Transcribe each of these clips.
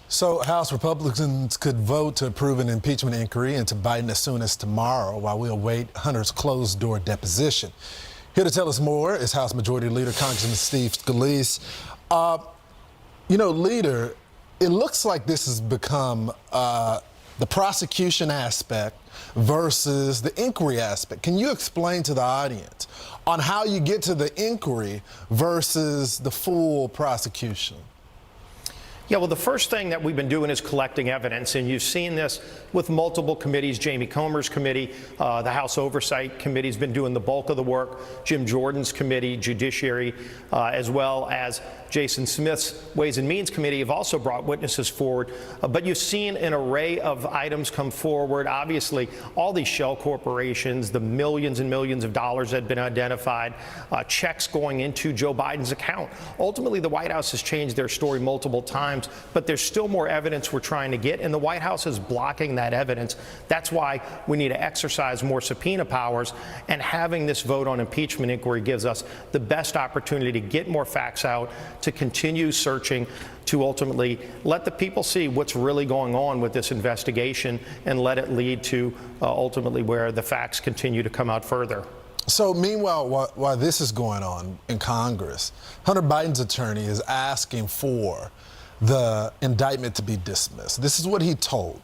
So House Republicans could vote to approve an impeachment inquiry into Biden as soon as tomorrow while we await Hunter's closed-door deposition. Here to tell us more is House Majority Leader Congressman Steve Scalise. Leader, it looks like this has become the prosecution aspect versus the inquiry aspect. Can you explain to the audience on how you get to the inquiry versus the full prosecution? Yeah, well, the first thing that we've been doing is collecting evidence, and you've seen this with multiple committees. Jamie Comer's committee, the House Oversight Committee has been doing the bulk of the work. Jim Jordan's committee, Judiciary, as well as Jason Smith's Ways and Means Committee have also brought witnesses forward. But you've seen an array of items come forward. Obviously, all these shell corporations, the millions and millions of dollars that have been identified, checks going into Joe Biden's account. Ultimately, the White House has changed their story multiple times, but there's still more evidence we're trying to get, and the White House is blocking that evidence. That's why we need to exercise more subpoena powers, and having this vote on impeachment inquiry gives us the best opportunity to get more facts out, to continue searching, to ultimately let the people see what's really going on with this investigation and let it lead to ultimately where the facts continue to come out further. So meanwhile, while this is going on in Congress, Hunter Biden's attorney is asking for the indictment to be dismissed. This is what he told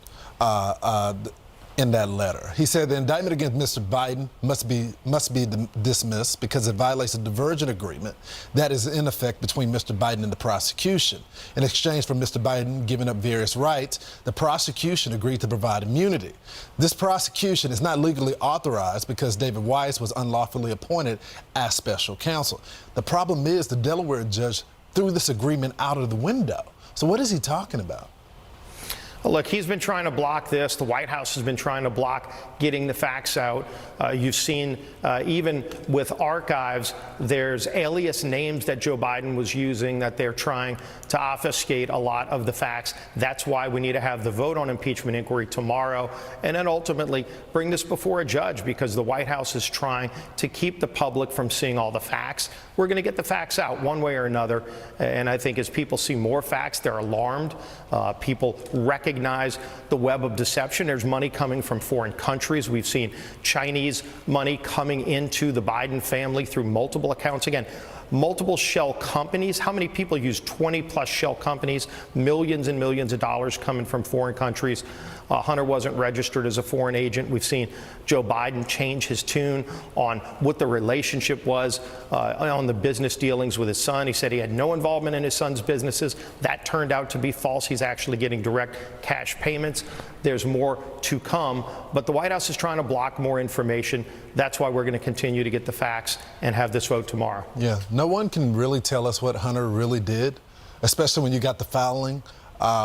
in that letter. He said the indictment against Mr. Biden must be dismissed because it violates a divergent agreement that is in effect between Mr. Biden and the prosecution. In exchange for Mr. Biden giving up various rights, the prosecution agreed to provide immunity. This prosecution is not legally authorized because David Weiss was unlawfully appointed as special counsel. The problem is the Delaware judge threw this agreement out of the window. So what is he talking about? Look, he's been trying to block this. The White House has been trying to block getting the facts out. You've seen even with archives, there's alias names that Joe Biden was using that they're trying to obfuscate a lot of the facts. That's why we need to have the vote on impeachment inquiry tomorrow and then ultimately bring this before a judge, because the White House is trying to keep the public from seeing all the facts. We're going to get the facts out one way or another. And I think as people see more facts, they're alarmed. People recognize the web of deception. There's money coming from foreign countries. We've seen Chinese money coming into the Biden family through multiple accounts. Again, multiple shell companies. How many people use 20-plus shell companies? Millions and millions of dollars coming from foreign countries. Hunter wasn't registered as a foreign agent. We've seen Joe Biden change his tune on what the relationship was on the business dealings with his son. He said he had no involvement in his son's businesses. That turned out to be false. He's actually getting direct cash payments. There's more to come, but the White House is trying to block more information. That's why we're going to continue to get the facts and have this vote tomorrow. Yeah, no one can really tell us what Hunter really did, especially when you got the filing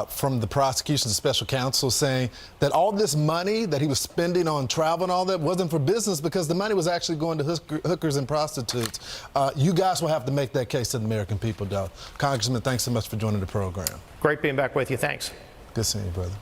from the prosecution's special counsel saying that all this money that he was spending on travel and all that wasn't for business because the money was actually going to hookers and prostitutes. You guys will have to make that case to the American people, though. Congressman, thanks so much for joining the program. Great being back with you. Thanks. Good seeing you, brother.